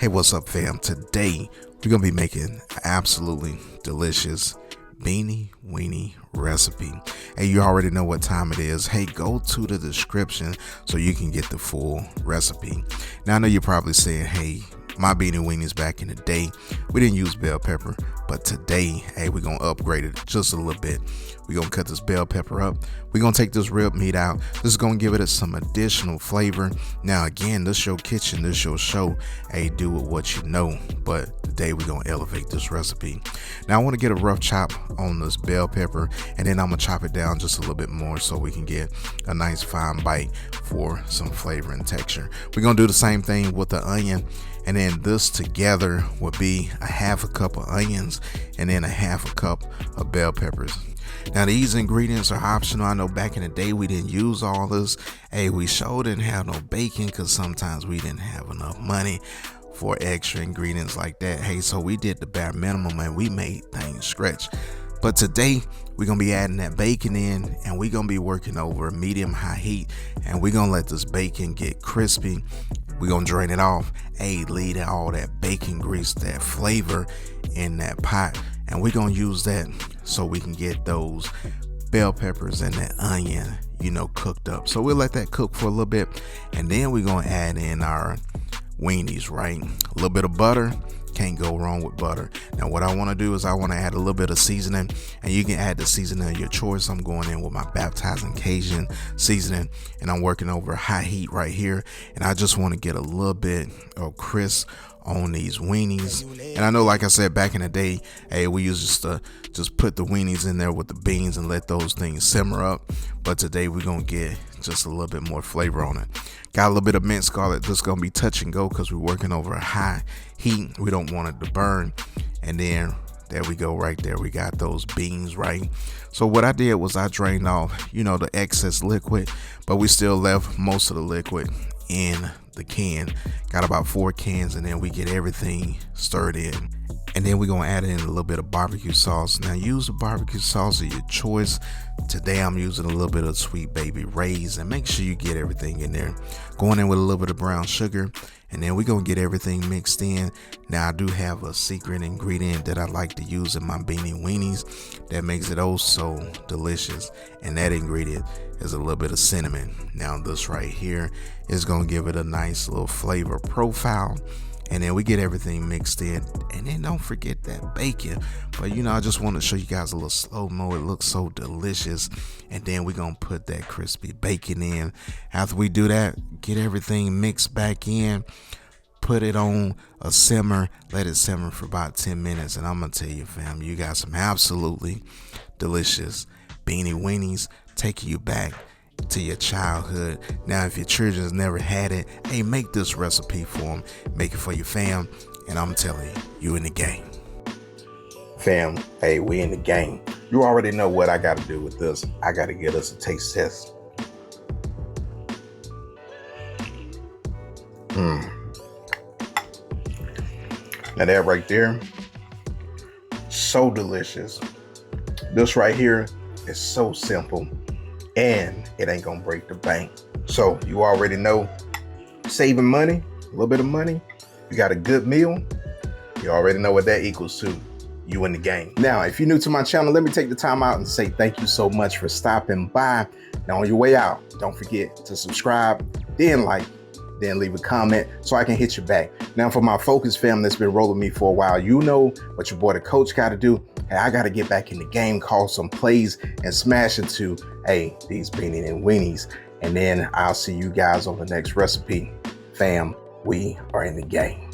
Hey, what's up, fam? Today we're gonna be making absolutely delicious Beanie Weenie recipe. Hey, you already know what time it is. Hey, go to the description so you can get the full recipe. Now I know you're probably saying, hey, my Beanie Weenies back in the day, we didn't use bell pepper, but today, hey, we're gonna upgrade it just a little bit. We're gonna cut this bell pepper up. We're gonna take this rib meat out. This is gonna give it some additional flavor. Now again, this your kitchen, this your show. Hey, do with what you know, but today we're gonna elevate this recipe. Now I want to get a rough chop on this bell pepper, and then I'm gonna chop it down just a little bit more so we can get a nice fine bite for some flavor and texture. We're gonna do the same thing with the onion, and then this together would be a half a cup of onions and then a half a cup of bell peppers. Now these ingredients are optional. I know back in the day we didn't use all this. Hey, we sure didn't have no bacon because sometimes we didn't have enough money for extra ingredients like that. Hey, so we did the bare minimum and we made things stretch. But today we're gonna be adding that bacon in, and we're gonna be working over medium high heat, and we're gonna let this bacon get crispy. We're gonna drain it off. Hey, leave all that bacon grease, that flavor in that pot, and we're gonna use that so we can get those bell peppers and that onion, cooked up. So we'll let that cook for a little bit, and then we're gonna add in our weenies, right? A little bit of butter. Can't go wrong with butter. Now what I want to do is I want to add a little bit of seasoning, and you can add the seasoning of your choice. I'm going in with my Tsp Cajun Seasoning, and I'm working over high heat right here, and I just want to get a little bit of crisp on these weenies. And I know, like I said, back in the day, hey, we used to just put the weenies in there with the beans and let those things simmer up, but today we're gonna get just a little bit more flavor on it. Got a little bit of minced garlic. Just gonna be touch and go because we're working over a high heat. We don't want it to burn. And then there we go, right there we got those beans, right? So what I did was I drained off the excess liquid, but we still left most of the liquid in the can. Got about 4 cans, and then we get everything stirred in, and then we're gonna add in a little bit of barbecue sauce. Now use the barbecue sauce of your choice. Today I'm using a little bit of Sweet Baby Ray's, and make sure you get everything in there. Going in with a little bit of brown sugar, and then we're gonna get everything mixed in. Now I do have a secret ingredient that I like to use in my Beanie Weenies that makes it oh so delicious, and that ingredient is a little bit of cinnamon. Now this right here is gonna give it a nice little flavor profile, and then we get everything mixed in. And then don't forget that bacon. But I just want to show you guys a little slow-mo. It looks so delicious. And then we're gonna put that crispy bacon in. After we do that, get everything mixed back in, put it on a simmer, let it simmer for about 10 minutes, and I'm gonna tell you, fam, you got some absolutely delicious Beanie Weenies taking you back to your childhood. Now if your children's never had it, hey, make this recipe for them, make it for your fam, and I'm telling you in the game, fam. Hey, we in the game. You already know what I got to do with this. I got to get us a taste test. Now that right there, so delicious. This right here is so simple, and it ain't gonna break the bank. So you already know, saving money, a little bit of money, you got a good meal, you already know what that equals to. You in the game. Now, if you're new to my channel, let me take the time out and say thank you so much for stopping by. Now on your way out, don't forget to subscribe, then like, then leave a comment so I can hit you back. Now for my Focus fam that's been rolling me for a while, you know what your boy the coach got to do. Hey, I got to get back in the game, call some plays, and smash into these Beanie and Weenies. And then I'll see you guys on the next recipe. Fam, we are in the game.